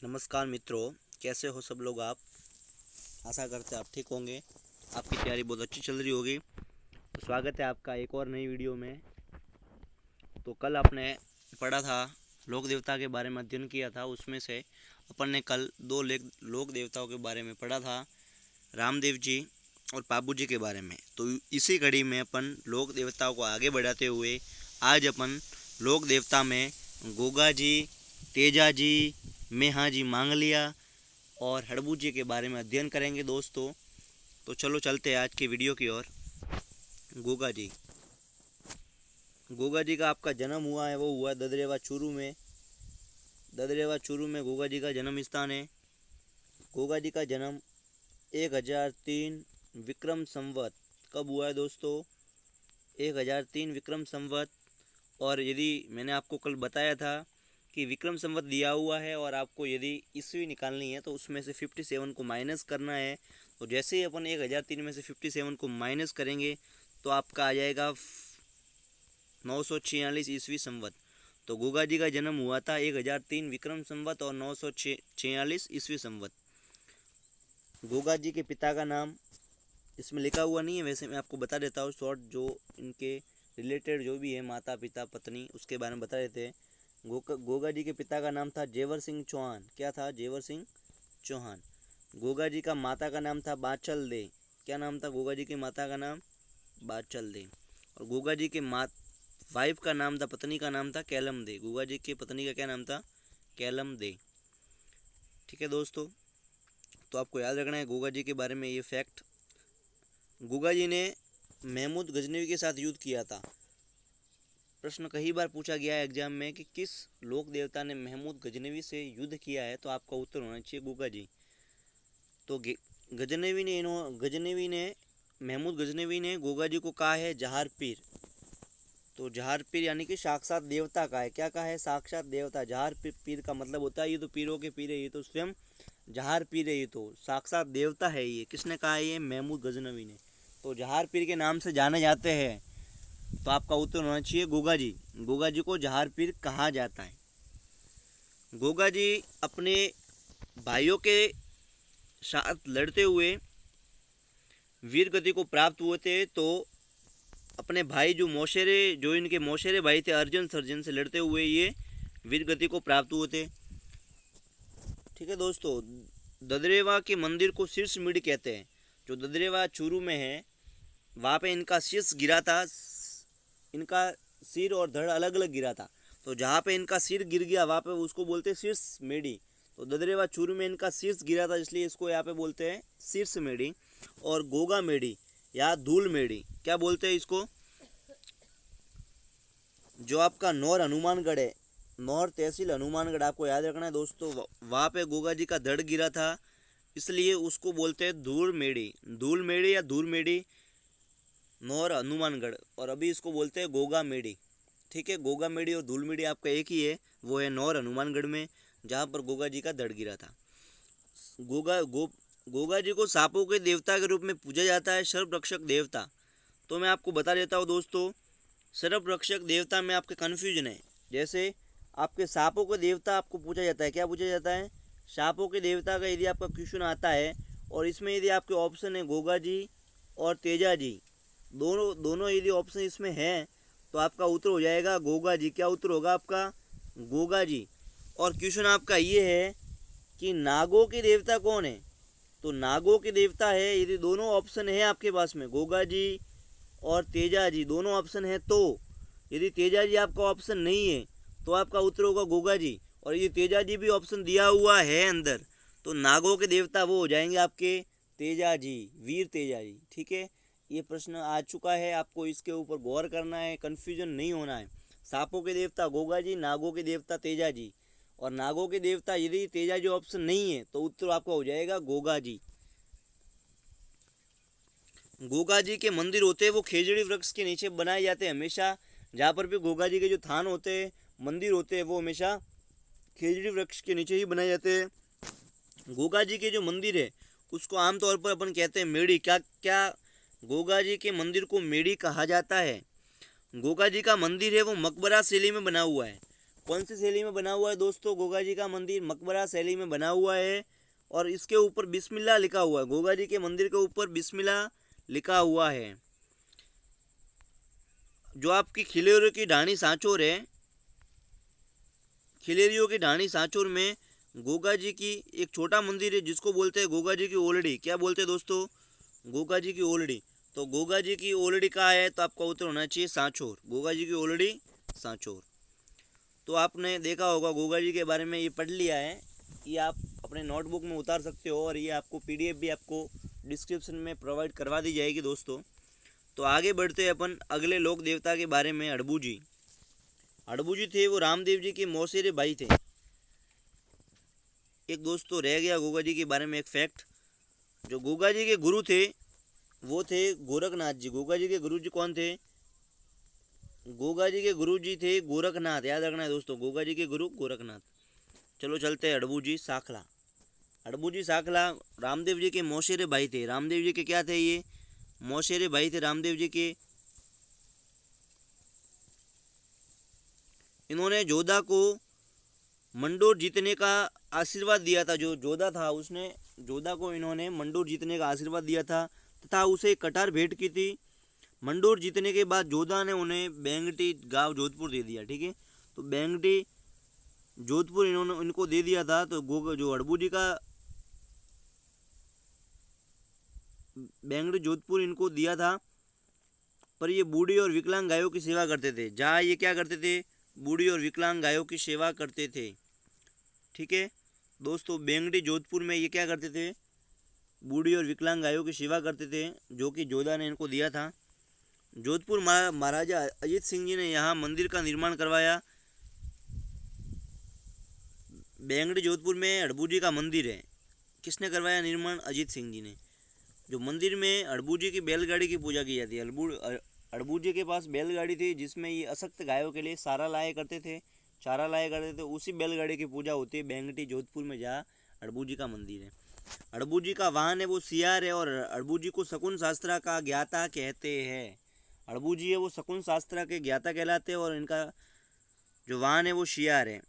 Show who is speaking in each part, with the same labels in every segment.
Speaker 1: नमस्कार मित्रों, कैसे हो सब लोग आप। आशा करते हैं आप ठीक होंगे। आपकी तैयारी बहुत अच्छी चल रही होगी। तो स्वागत है आपका एक और नई वीडियो में। तो कल आपने पढ़ा था, लोक देवता के बारे में अध्ययन किया था। उसमें से अपन ने कल दो लोक देवताओं के बारे में पढ़ा था, रामदेव जी और पाबू जी के बारे में। तो इसी कड़ी में अपन लोक देवताओं को आगे बढ़ाते हुए आज अपन लोक देवता में गोगा जी, तेजा जी, मेहा जी मांगलिया और हड़बू जी के बारे में अध्ययन करेंगे दोस्तों। तो चलो चलते हैं आज की वीडियो की ओर। गोगा जी का आपका जन्म हुआ है, वो हुआ ददरेवा चूरू में। गोगा जी का जन्म स्थान है। गोगा जी का जन्म 1003 विक्रम संवत कब हुआ है दोस्तों? 1003 विक्रम संवत। और यदि मैंने आपको कल बताया था कि विक्रम संवत दिया हुआ है और आपको यदि ईस्वी निकालनी है तो उसमें से 57 को माइनस करना है। तो जैसे ही अपन 1003 में से 57 को माइनस करेंगे तो आपका आ जाएगा 946 ईस्वी संवत। तो गोगा जी का जन्म हुआ था 1003 विक्रम संवत और 946 ईस्वी संवत। गोगा जी के पिता का नाम इसमें लिखा हुआ नहीं है, वैसे मैं आपको बता देता हूँ शॉर्ट, जो इनके रिलेटेड जो भी है, माता पिता पत्नी, उसके बारे में बता देते हैं। गोगा जी के पिता का नाम था जेवर सिंह चौहान। क्या था? जेवर सिंह चौहान। गोगा जी का माता का नाम था बाचल दे। क्या नाम था गोगा जी की माता का नाम? बाचल दे। और गोगा जी के वाइफ का नाम था, पत्नी का नाम था कैलम दे। गोगा जी की पत्नी का क्या नाम था? कैलम दे। ठीक है दोस्तों, तो आपको याद रखना है गोगा जी के बारे में ये फैक्ट। गोगा जी ने महमूद गजनवी के साथ युद्ध किया था। प्रश्न कई बार पूछा गया है एग्जाम में कि किस लोक देवता ने महमूद गजनवी से युद्ध किया है, तो आपका उत्तर होना चाहिए गोगा जी। तो महमूद गजनवी ने गोगा जी को कहा है जहार पीर। तो जहार पीर यानी कि साक्षात देवता का है। क्या कहा है? साक्षात देवता। जहार पीर का मतलब होता है ये तो पीरों के पीर है, ये तो स्वयं जहार पीर है, ये तो साक्षात देवता है। ये किसने कहा है? ये महमूद गजनवी ने। तो जहार पीर के नाम से जाने जाते हैं, तो आपका उत्तर होना चाहिए गोगा जी। गोगा जी को जहार पीर कहा जाता है। गोगा जी अपने भाइयों के साथ लड़ते हुए वीर गति को प्राप्त हुए थे। तो अपने भाई जो इनके मौसेरे भाई थे अर्जुन सर्जन से लड़ते हुए ये वीर गति को प्राप्त हुए थे। ठीक है दोस्तों, ददरेवा के मंदिर को शीर्ष मिड कहते हैं। जो ददरेवा चूरू में है वहाँ पे इनका शीर्ष गिरा था। इनका सिर और धड़ अलग अलग गिरा था। तो जहाँ पे इनका सिर गिर गया वहाँ पे उसको बोलते हैं शीर्ष मेढ़ी। तो ददरेवा चूरू में इनका शीर्ष गिरा था, इसलिए इसको यहाँ पे बोलते हैं शीर्ष मेढ़ी। और गोगा मेढ़ी या धूल मेढ़ी क्या बोलते हैं इसको? जो आपका नौर हनुमानगढ़ है, नौर तहसील हनुमानगढ़, आपको याद रखना है दोस्तों। वहाँ पे गोगा जी का धड़ गिरा था, इसलिए उसको बोलते हैं धूल मेढ़ी या धूल मेढ़ी, नौर हनुमानगढ़। और अभी इसको बोलते हैं गोगा मेढ़ी। ठीक है, गोगा मेढ़ी और धूल मेढ़ी आपका एक ही है, वो है नौर हनुमानगढ़ में, जहाँ पर गोगा जी का धड़ गिरा था। गोगा जी को सांपों के देवता के रूप में पूजा जाता है, सर्वरक्षक देवता। तो मैं आपको बता देता हूँ दोस्तों, सर्वरक्षक देवता में आपके कन्फ्यूजन है। जैसे आपके सांपों के देवता आपको पूछा जाता है, क्या पूछा जाता है? सांपों के देवता का यदि आपका क्वेश्चन आता है और इसमें यदि आपके ऑप्शन है गोगा जी और तेजा जी, दोनों यदि ऑप्शन इसमें है तो आपका उत्तर हो जाएगा गोगा जी। क्या उत्तर होगा आपका? गोगा जी। और क्वेश्चन आपका ये है कि नागों के देवता कौन है? तो नागों के देवता है, यदि दोनों ऑप्शन है आपके पास में गोगा जी और तेजा जी, दोनों ऑप्शन है, तो यदि तेजा जी आपका ऑप्शन नहीं है तो आपका उत्तर होगा गोगा जी। और यदि तेजा जी भी ऑप्शन दिया हुआ है अंदर तो नागों के देवता वो हो जाएंगे आपके तेजा जी, वीर तेजा जी। ठीक है, ये प्रश्न आ चुका है, आपको इसके ऊपर गौर करना है, कन्फ्यूजन नहीं होना है। सांपों के देवता गोगा जी, नागों के देवता तेजा जी। और नागों के देवता यदि तेजा जी ऑप्शन नहीं है तो उत्तर आपका हो जाएगा गोगा जी। गोगा जी के मंदिर होते हैं वो खेजड़ी वृक्ष के नीचे बनाए जाते हैं हमेशा। जहाँ पर भी गोगा जी के जो थान होते हैं, मंदिर होते हैं, वो हमेशा खेजड़ी वृक्ष के नीचे ही बनाए जाते हैं। गोगा जी के जो मंदिर है उसको आमतौर पर अपन कहते हैं मेढ़ी। क्या क्या गोगा जी के मंदिर को मेढ़ी कहा जाता है। गोगा जी का मंदिर है वो मकबरा शैली में बना हुआ है। कौन सी शैली में बना हुआ है दोस्तों? गोगा जी का मंदिर मकबरा शैली में बना हुआ है और इसके ऊपर बिस्मिल्लाह लिखा हुआ है। गोगा जी के मंदिर के ऊपर बिस्मिल्लाह लिखा हुआ है। जो आपकी खिलेरियों की ढाणी सांचोर है, खिलेरियों की ढाणी सांचोर में गोगा जी की एक छोटा मंदिर है जिसको बोलते हैं गोगा जी की ओलड़ी। क्या बोलते हैं दोस्तों? गोगा जी की ओलड़ी। तो गोगा जी की ओलड़ी कहाँ है? तो आपका उत्तर होना चाहिए सांचोर। गोगा जी की ओलड़ी सांचोर। तो आपने देखा होगा गोगा जी के बारे में, ये पढ़ लिया है, ये आप अपने नोटबुक में उतार सकते हो और ये आपको पीडीएफ भी आपको डिस्क्रिप्शन में प्रोवाइड करवा दी जाएगी दोस्तों। तो आगे बढ़ते हैं अपन अगले लोक देवता के बारे में। अड़बू जी। अड़बू जी थे वो रामदेव जी के मौसेरे भाई थे। एक दोस्तों रह गया गोगा जी के बारे में एक फैक्ट, जो गोगा जी के गुरु थे वो थे गोरखनाथ जी। गोगा जी के गुरु जी कौन थे? गोगा जी के गुरु जी थे गोरखनाथ। याद रखना है दोस्तों, गोगा जी के गुरु गोरखनाथ। चलो चलते हैं अड़बू जी साखला। अड़बू जी साखला रामदेव जी के मौसेरे भाई थे। रामदेव जी के क्या थे? ये मौसेरे भाई थे रामदेव जी के। इन्होंने जोधा को मंडोर जीतने का आशीर्वाद दिया था। जो जोधा था उसने जोधा को इन्होंने मंडोर जीतने का आशीर्वाद दिया था तथा उसे कटार भेंट की थी। मंडोर जीतने के बाद जोधा ने उन्हें बेंगटी गांव जोधपुर दे दिया। ठीक है, तो बेंगटी जोधपुर इन्होंने इनको दे दिया था। तो जो अड़बू जी का बेंगटी जोधपुर इनको दिया था, पर ये बूढ़ी और विकलांग गायों की सेवा करते थे। जहाँ ये क्या करते थे? बूढ़ी और विकलांग गायों की सेवा करते थे। ठीक है दोस्तों, बेंगटी जोधपुर में ये क्या करते थे? बूढ़ी और विकलांग गायों की सेवा करते थे, जो कि जोधा ने इनको दिया था। जोधपुर महाराजा अजीत सिंह जी ने यहाँ मंदिर का निर्माण करवाया। बेंगटी जोधपुर में अड़बू जी का मंदिर है, किसने करवाया निर्माण? अजीत सिंह जी ने। जो मंदिर में अड़बू जी की बैलगाड़ी की पूजा की जाती है। अड़बू जी के पास बैलगाड़ी थी जिसमें ये अशक्त गायों के लिए चारा लाया करते थे। उसी बैलगाड़ी की पूजा होती है बेंगटी जोधपुर में, जहाँ अड़बू जी का मंदिर है। अड़बू जी का वाहन है वो सियार है और अड़बू जी को शकुन शास्त्र का ज्ञाता कहते हैं। अड़बू जी है वो शकुन शास्त्र के ज्ञाता कहलाते हैं और इनका जो वाहन है वो सियार है।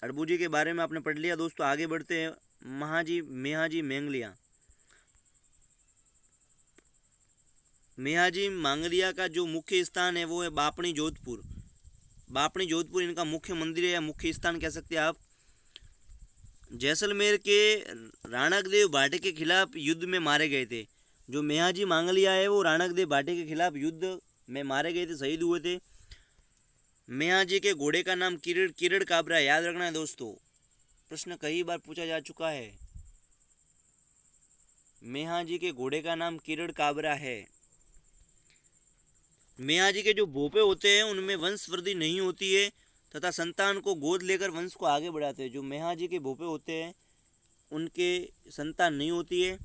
Speaker 1: अड़बू जी के बारे में आपने पढ़ लिया दोस्तों। आगे बढ़ते हैं। मेहाजी मेंगलिया। मेहाजी मांगलिया का जो मुख्य स्थान है वो है बापणी जोधपुर। बापणी जोधपुर इनका मुख्य मंदिर है या मुख्य स्थान कह सकते हैं आप। जैसलमेर के राणकदेव भाटे के खिलाफ युद्ध में मारे गए थे। जो मेहाजी मांगलिया है वो राणकदेव भाटे के खिलाफ युद्ध में मारे गए थे, शहीद हुए थे। मेहाजी के घोड़े का नाम किरण काबरा। याद रखना है दोस्तों, प्रश्न कई बार पूछा जा चुका है। मेहाजी के घोड़े का नाम किरण काबरा है। मेहाजी के जो भोपे होते हैं उनमें वंश वृद्धि नहीं होती है तथा संतान को गोद लेकर वंश को आगे बढ़ाते हैं। जो मेहाजी के भोपे होते हैं उनके संतान नहीं होती है।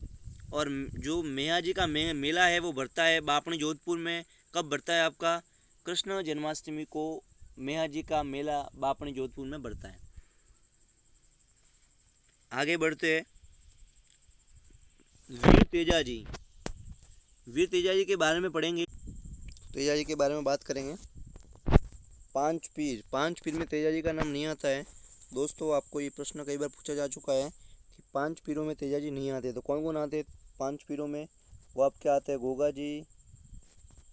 Speaker 1: और जो मेहाजी का मेला है वो बढ़ता है बापणी जोधपुर में। कब बढ़ता है आपका? कृष्ण जन्माष्टमी को मेहाजी का मेला बापणी जोधपुर में बढ़ता है। आगे बढ़ते हैं। वीर तेजाजी। वीर तेजाजी के बारे में पढ़ेंगे। तेजाजी के बारे में बात करेंगे। पांच पीर में तेजाजी का नाम नहीं आता है दोस्तों। आपको ये प्रश्न कई बार पूछा जा चुका है कि 5 पीरों में तेजाजी नहीं आते। तो कौन कौन आते हैं 5 पीरों में? वो आपके आते हैं गोगा जी,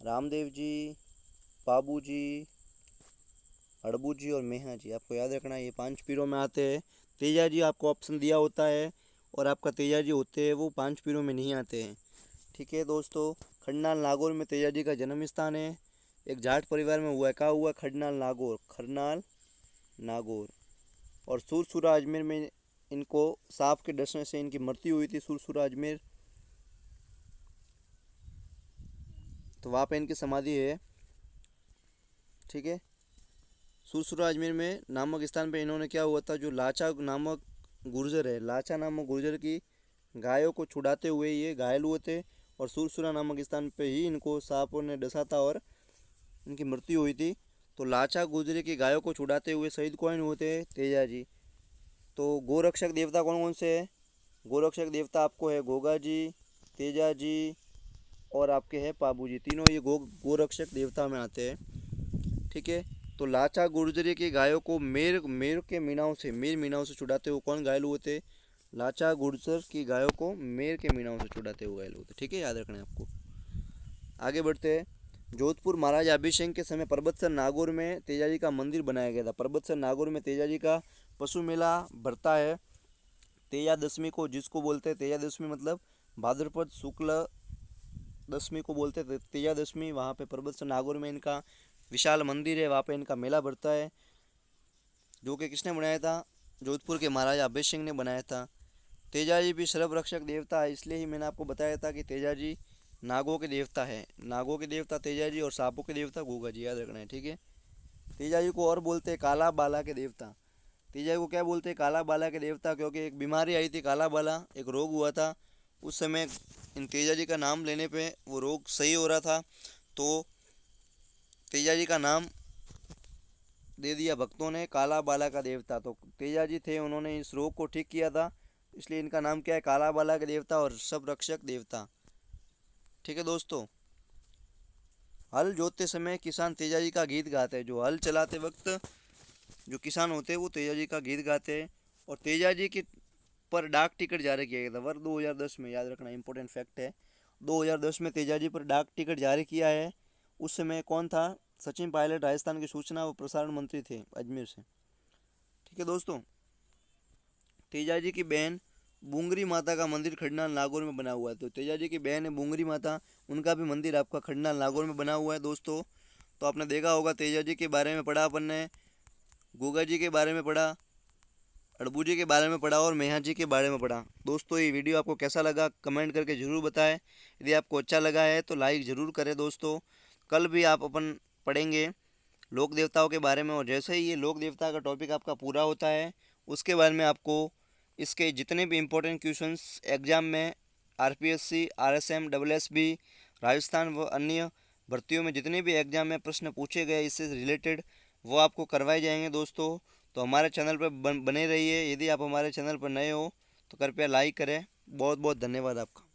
Speaker 1: रामदेव जी, बाबू जी, अड़बू जी और मेहा जी। आपको याद रखना है ये 5 पीरों में आते हैं। तेजाजी आपको ऑप्शन दिया होता है और आपका तेजाजी होते हैं वो 5 पीरों में नहीं आते हैं। ठीक है दोस्तों, खरनाल नागौर में तेजाजी का जन्म स्थान है। एक जाट परिवार में हुआ। क्या हुआ? खरनाल नागौर। और सुरसुरा अजमेर में इनको सांप के डसने से इनकी मृत्यु हुई थी। सुरसुरा अजमेर, तो वहाँ पे इनकी समाधि है। ठीक है, सुरसुरा अजमेर में नामक स्थान पे इन्होंने क्या हुआ था? जो लाचा नामक गुर्जर की गायों को छुड़ाते हुए ये घायल हुए थे और सुरसुरा नामक स्थान पे ही इनको सांपों ने डसा था और इनकी मृत्यु हुई थी। तो लाचा गुर्जर की गायों को छुड़ाते हुए शहीद कौन हुए थे? तेजाजी। तो गोरक्षक देवता कौन कौन से है? गोरक्षक देवता आपको है गोगा जी, तेजाजी और आपके है पाबू जी। तीनों ये गोरक्षक देवता में आते हैं। ठीक है, तो लाचा गुर्जरी की गायों को मेर के मीनाओं से छुड़ाते हुए कौन घायल हुए थे? लाचा गुर्जर की गायों को मेर के मीनाओं से छुड़ाते हुए घायल हुए थे। ठीक है, याद रखना है आपको। आगे बढ़ते हैं। जोधपुर महाराजा अभिषेक के समय परबतसर नागौर में तेजाजी का मंदिर बनाया गया था। परबतसर नागौर में तेजाजी का पशु मेला भरता है तेजा दशमी को, जिसको बोलते हैं तेजा दशमी मतलब भाद्रपद शुक्ल दशमी को बोलते हैं तेजा दशमी। वहाँ पे परबतसर नागौर में इनका विशाल मंदिर है, वहाँ पे इनका मेला भरता है, जो कि किसने बनाया था? जोधपुर के महाराजा अभय ने बनाया था। तेजाजी भी सर्व रक्षक देवता है, इसलिए ही मैंने आपको बताया था कि तेजाजी नागों के देवता है। नागों के देवता तेजाजी और सांपों के देवता गोगा जी, याद रखना है। ठीक है। तेजाजी को और बोलते हैं काला बाला के देवता। तेजाजी को क्या बोलते हैं? काला बाला के देवता, क्योंकि एक बीमारी आई थी काला बाला, एक रोग हुआ था। उस समय इन तेजाजी का नाम लेने पे वो रोग सही हो रहा था, तो तेजाजी का नाम दे दिया भक्तों ने काला बाला का देवता। तो तेजाजी थे, उन्होंने इस रोग को ठीक किया था, इसलिए इनका नाम क्या है? काला बाला के देवता और सब रक्षक देवता। ठीक है दोस्तों। हल जोतते समय किसान तेजाजी का गीत गाते हैं। जो हल चलाते वक्त जो किसान होते हैं वो तेजाजी का गीत गाते हैं। और तेजाजी के पर डाक टिकट जारी किया गया था वर्ष 2010 में, याद रखना इंपॉर्टेंट फैक्ट है। 2010 में तेजाजी पर डाक टिकट जारी किया है। उस समय कौन था? सचिन पायलट राजस्थान के सूचना व प्रसारण मंत्री थे अजमेर से। ठीक है दोस्तों। तेजाजी की बहन बुंगरी माता का मंदिर खडनाल नागौर में बना हुआ है। तो तेजाजी की बहन है बुंगरी माता, उनका भी मंदिर आपका खडनाल नागौर में बना हुआ है दोस्तों। तो आपने देखा होगा तेजाजी के बारे में पढ़ा अपन ने, गोगा जी के बारे में पढ़ा, अड़बू जी के बारे में पढ़ा और मेहा जी के बारे में पढ़ा। दोस्तों ये वीडियो आपको कैसा लगा कमेंट करके ज़रूर बताएं। यदि आपको अच्छा लगा है तो लाइक ज़रूर करें दोस्तों। कल भी आप अपन पढ़ेंगे लोक देवताओं के बारे में, और जैसे ही ये लोक देवता का टॉपिक आपका पूरा होता है उसके बारे में आपको इसके जितने भी इम्पोर्टेंट क्वेश्चंस एग्ज़ाम में आरपीएससी, आरएसएम, डब्ल्यूएसबी, राजस्थान व अन्य भर्तियों में जितने भी एग्ज़ाम में प्रश्न पूछे गए इससे रिलेटेड वो आपको करवाए जाएंगे दोस्तों। तो हमारे चैनल पर बने रहिए। यदि आप हमारे चैनल पर नए हो तो कृपया लाइक करें। बहुत बहुत धन्यवाद आपका।